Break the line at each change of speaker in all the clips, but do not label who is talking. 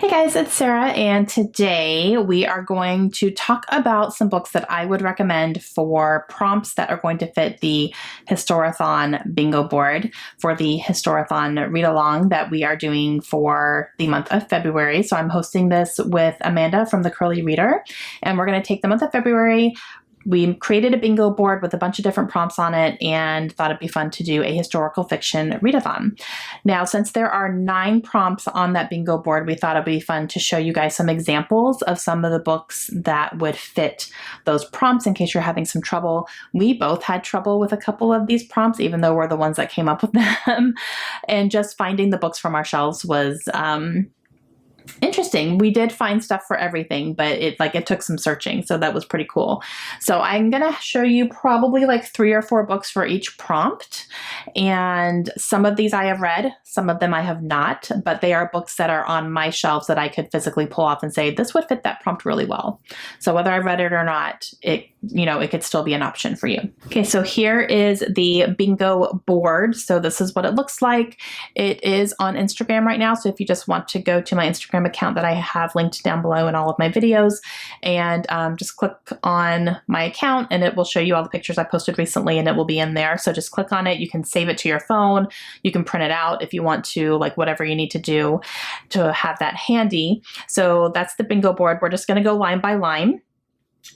Hey guys, it's Sarah, and today we are going to talk about some books that I would recommend for prompts that are going to fit the Historathon bingo board for the Historathon read-along that we are doing for the month of February. So I'm hosting this with Amanda from The Curly Reader, and we're going to take the month of February. We created a bingo board with a bunch of different prompts on it and thought it'd be fun to do a historical fiction readathon. Now, since there are 9 prompts on that bingo board, we thought it'd be fun to show you guys some examples of some of the books that would fit those prompts in case you're having some trouble. We both had trouble with a couple of these prompts, even though we're the ones that came up with them. And just finding the books from our shelves was interesting. We did find stuff for everything, but it took some searching, so that was pretty cool. So I'm gonna show you probably like 3 or 4 books for each prompt, and some of these I have read, some of them I have not, but they are books that are on my shelves that I could physically pull off and say this would fit that prompt really well. So whether I read it or not, it could still be an option for you. Okay, so here is the bingo board. So this is what it looks like. It is on Instagram right now, so if you just want to go to my Instagram account that I have linked down below in all of my videos, and just click on my account and it will show you all the pictures I posted recently, and it will be in there. So just click on it. You can save it to your phone. You can print it out if you want to, like whatever you need to do to have that handy. So that's the bingo board. We're just going to go line by line,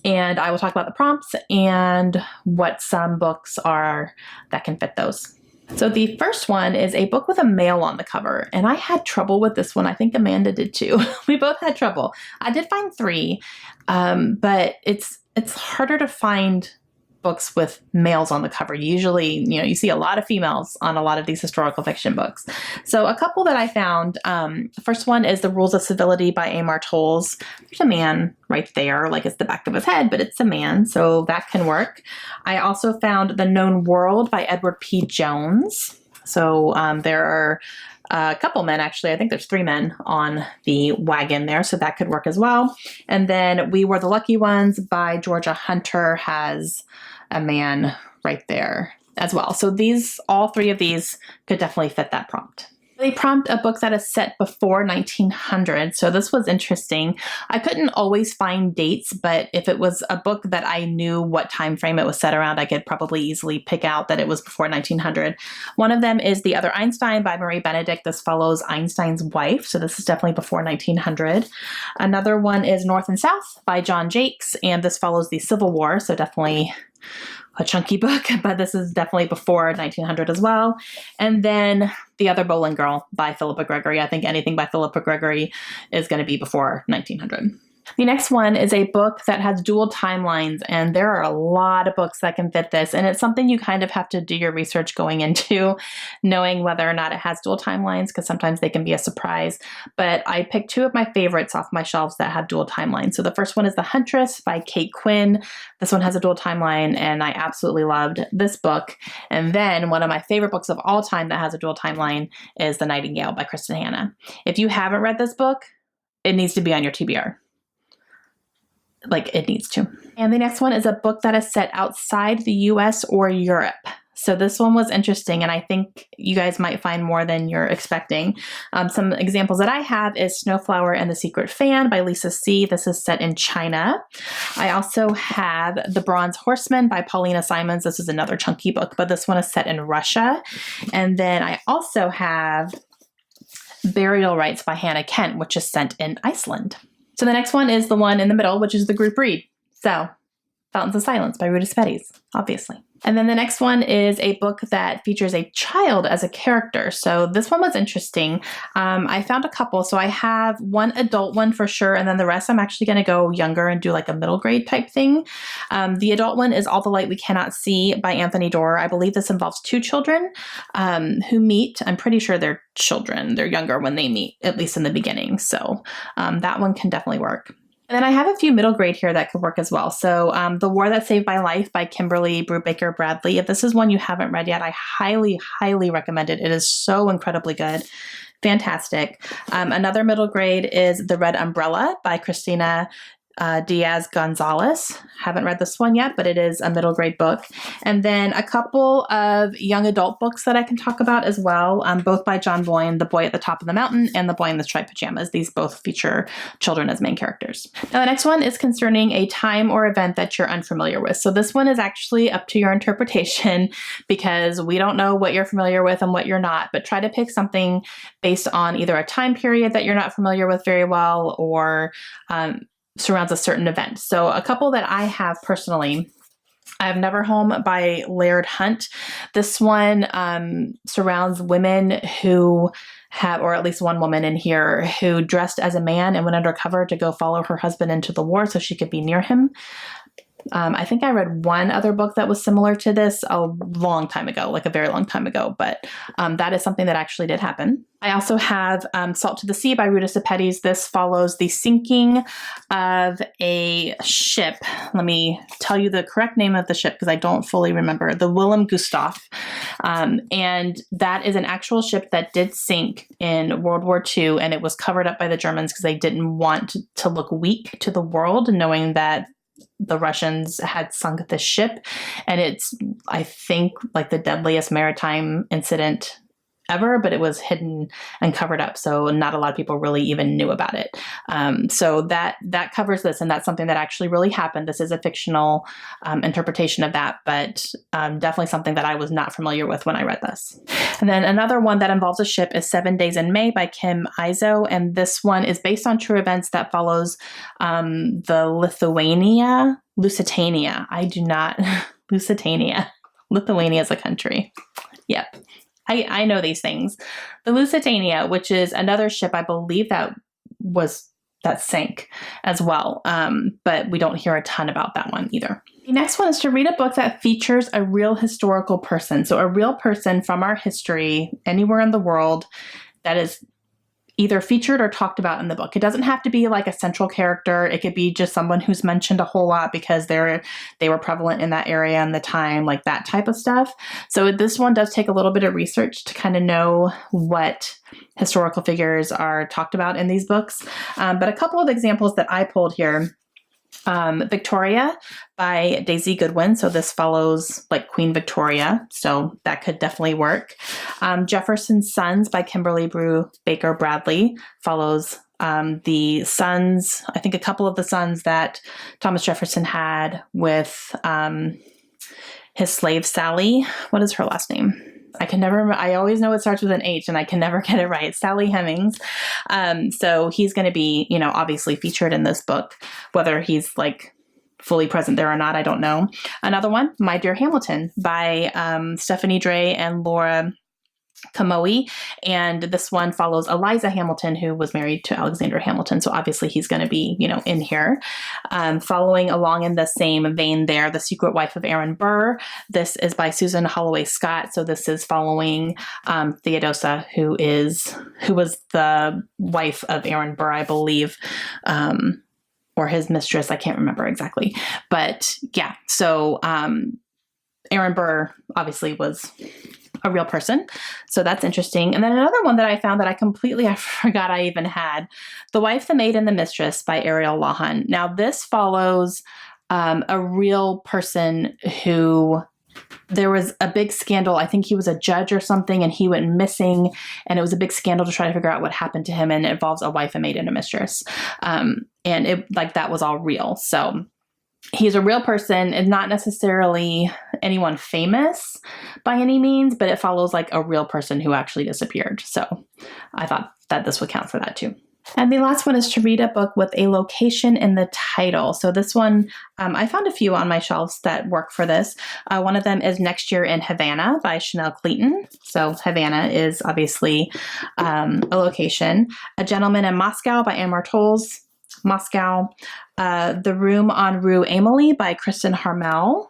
and I will talk about the prompts and what some books are that can fit those. So the first one is a book with a male on the cover, and I had trouble with this one. I think Amanda did too. We both had trouble. I did find 3, but it's harder to find books with males on the cover. Usually, you see a lot of females on a lot of these historical fiction books. So a couple that I found, the first one is The Rules of Civility by Amar Towles. There's a man right there, like it's the back of his head, but it's a man, so that can work. I also found The Known World by Edward P. Jones. So there are a couple men, actually. I think there's 3 men on the wagon there, so that could work as well. And then We Were the Lucky Ones by Georgia Hunter has a man right there as well. So all 3 of these could definitely fit that prompt. They prompt a book that is set before 1900. So this was interesting. I couldn't always find dates, but if it was a book that I knew what time frame it was set around, I could probably easily pick out that it was before 1900. One of them is The Other Einstein by Marie Benedict. This follows Einstein's wife, so this is definitely before 1900. Another one is North and South by John Jakes, and this follows the Civil War, so definitely a chunky book, but this is definitely before 1900 as well. And then The Other Bowling Girl by Philippa Gregory. I think anything by Philippa Gregory is going to be before 1900. The next one is a book that has dual timelines, and there are a lot of books that can fit this, and it's something you kind of have to do your research going into, knowing whether or not it has dual timelines, because sometimes they can be a surprise. But I picked 2 of my favorites off my shelves that have dual timelines. So the first one is The Huntress by Kate Quinn. This one has a dual timeline, and I absolutely loved this book. And then one of my favorite books of all time that has a dual timeline is The Nightingale by Kristen Hanna. If you haven't read this book, it needs to be on your TBR. Like, it needs to. And the next one is a book that is set outside the US or Europe. So this one was interesting, and I think you guys might find more than you're expecting. Some examples that I have is Snowflower and the Secret Fan by Lisa C. This is set in China. I also have The Bronze Horseman by Paulina Simons. This is another chunky book, but this one is set in Russia. And then I also have Burial Rites by Hannah Kent, which is set in Iceland. So the next one is the one in the middle, which is the group read. So Fountains of Silence by Ruta Spettis, obviously. And then the next one is a book that features a child as a character. So this one was interesting. I found a couple. So I have one adult one for sure, and then the rest I'm actually going to go younger and do like a middle grade type thing. The adult one is All the Light We Cannot See by Anthony Doerr. I believe this involves 2 children who meet. I'm pretty sure they're children. They're younger when they meet, at least in the beginning. So that one can definitely work. And then I have a few middle grade here that could work as well. So The War That Saved My Life by Kimberly Brubaker Bradley. If this is one you haven't read yet, I highly, highly recommend it. It is so incredibly good. Fantastic. Another middle grade is The Red Umbrella by Christina Diaz Gonzalez. Haven't read this one yet, but it is a middle grade book. And then a couple of young adult books that I can talk about as well, both by John Boyne, The Boy at the Top of the Mountain and The Boy in the Striped Pajamas. These both feature children as main characters. Now, the next one is concerning a time or event that you're unfamiliar with. So this one is actually up to your interpretation because we don't know what you're familiar with and what you're not, but try to pick something based on either a time period that you're not familiar with very well or surrounds a certain event. So a couple that I have personally, I have Never Home by Laird Hunt. This one surrounds women who have, or at least one woman in here, who dressed as a man and went undercover to go follow her husband into the war so she could be near him. I think I read one other book that was similar to this a long time ago, like a very long time ago, but that is something that actually did happen. I also have Salt to the Sea by Ruta Sepetys. This follows the sinking of a ship. Let me tell you the correct name of the ship because I don't fully remember. The Willem Gustave. And that is an actual ship that did sink in World War II, and it was covered up by the Germans because they didn't want to look weak to the world, knowing that the Russians had sunk this ship. And it's, I think, like the deadliest maritime incident ever, but it was hidden and covered up. So not a lot of people really even knew about it. So that covers this. And that's something that actually really happened. This is a fictional interpretation of that, but definitely something that I was not familiar with when I read this. And then another one that involves a ship is 7 Days in May by Kim Izo. And this one is based on true events that follows the Lusitania. I do not, Lusitania. Lithuania is a country. Yep. I know these things. The Lusitania, which is another ship, I believe that sank as well. But we don't hear a ton about that one either. The next one is to read a book that features a real historical person. So a real person from our history anywhere in the world that is either featured or talked about in the book. It doesn't have to be like a central character. It could be just someone who's mentioned a whole lot because they were prevalent in that area and the time, like that type of stuff. So this one does take a little bit of research to kind of know what historical figures are talked about in these books. But a couple of examples that I pulled here. Victoria by Daisy Goodwin. So this follows like Queen Victoria. So that could definitely work. Jefferson's Sons by Kimberly Brew Baker Bradley follows the sons, I think a couple of the sons that Thomas Jefferson had with his slave Sally. What is her last name? I can never remember. I always know it starts with an H and I can never get it right. Sally Hemings. So he's going to be, obviously featured in this book, whether he's like fully present there or not, I don't know. Another one, My Dear Hamilton by Stephanie Dray and Laura Kamoe. And this one follows Eliza Hamilton, who was married to Alexander Hamilton. So obviously he's going to be, in here. Following along in the same vein there, The Secret Wife of Aaron Burr. This is by Susan Holloway Scott. So this is following Theodosia, who was the wife of Aaron Burr, I believe, or his mistress. I can't remember exactly. But yeah, so Aaron Burr obviously was a real person. So that's interesting. And then another one that I found that I forgot I even had, The Wife, the Maid, and the Mistress by Ariel Lawhon. Now this follows a real person who, there was a big scandal. I think he was a judge or something and he went missing and it was a big scandal to try to figure out what happened to him. And it involves a wife, a maid, and a mistress. And that was all real. So he's a real person and not necessarily anyone famous by any means, but it follows like a real person who actually disappeared. So I thought that this would count for that too. And the last one is to read a book with a location in the title. So this one, I found a few on my shelves that work for this. One of them is Next Year in Havana by Chanel Clayton. So Havana is obviously a location. A Gentleman in Moscow by Anne Martels. Moscow. The Room on Rue Amelie by Kristen Harmel.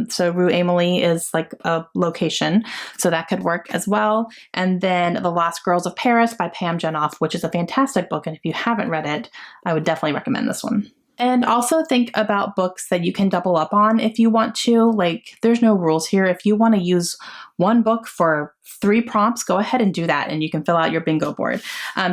So Rue Amelie is like a location, so that could work as well. And then The Lost Girls of Paris by Pam Jenoff, which is a fantastic book. And if you haven't read it, I would definitely recommend this one. And also think about books that you can double up on if you want to. Like, there's no rules here. If you want to use one book for 3 prompts, go ahead and do that, and you can fill out your bingo board.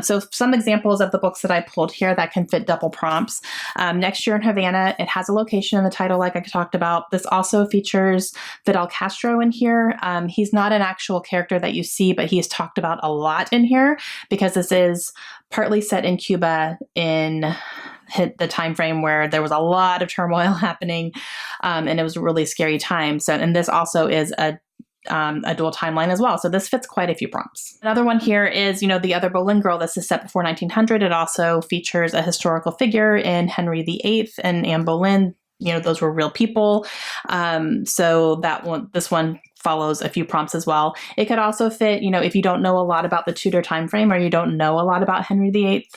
So some examples of the books that I pulled here that can fit double prompts. Next Year in Havana, it has a location in the title like I talked about. This also features Fidel Castro in here. He's not an actual character that you see, but he's talked about a lot in here because this is partly set in Cuba in the time frame where there was a lot of turmoil happening, and it was a really scary time. So, and this also is a dual timeline as well. So this fits quite a few prompts. Another one here is, The Other Boleyn Girl. This is set before 1900. It also features a historical figure in Henry VIII and Anne Boleyn. Those were real people. So this one follows a few prompts as well. It could also fit, if you don't know a lot about the Tudor time frame or you don't know a lot about Henry VIII.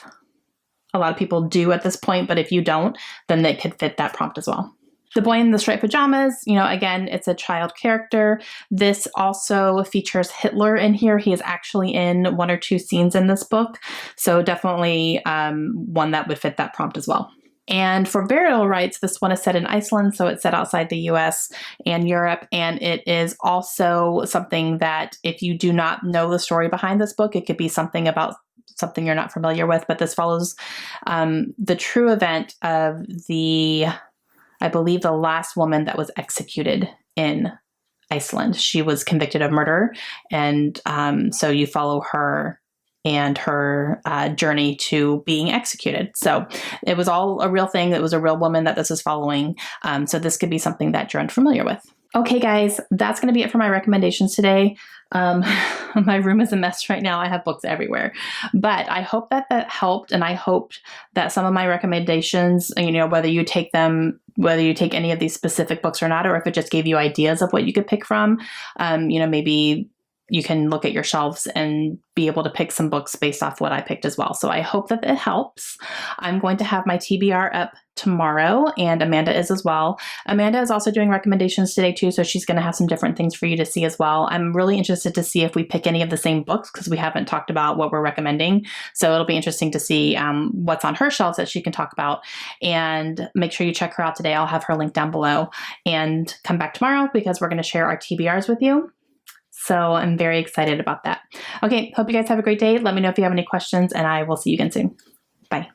A lot of people do at this point, but if you don't, then they could fit that prompt as well. The Boy in the Striped Pajamas, again, it's a child character. This also features Hitler in here. He is actually in 1 or 2 scenes in this book. So definitely one that would fit that prompt as well. And for burial rites, this one is set in Iceland, so it's set outside the US and Europe. And it is also something that if you do not know the story behind this book, it could be something about something you're not familiar with, but this follows the true event of I believe the last woman that was executed in Iceland. She was convicted of murder, and so you follow her and her journey to being executed. So it was all a real thing. It was a real woman that this is following. So this could be something that you're unfamiliar with. Okay, guys, that's going to be it for my recommendations today. My room is a mess right now. I have books everywhere, but I hope that helped. And I hoped that some of my recommendations, whether you take any of these specific books or not, or if it just gave you ideas of what you could pick from, maybe you can look at your shelves and be able to pick some books based off what I picked as well. So I hope that it helps. I'm going to have my TBR up tomorrow, and Amanda is as well. Amanda is also doing recommendations today too, so she's going to have some different things for you to see as well. I'm really interested to see if we pick any of the same books because we haven't talked about what we're recommending. So it'll be interesting to see what's on her shelves that she can talk about. And make sure you check her out today. I'll have her link down below. And come back tomorrow because we're going to share our TBRs with you. So I'm very excited about that. Okay, hope you guys have a great day. Let me know if you have any questions, and I will see you again soon. Bye.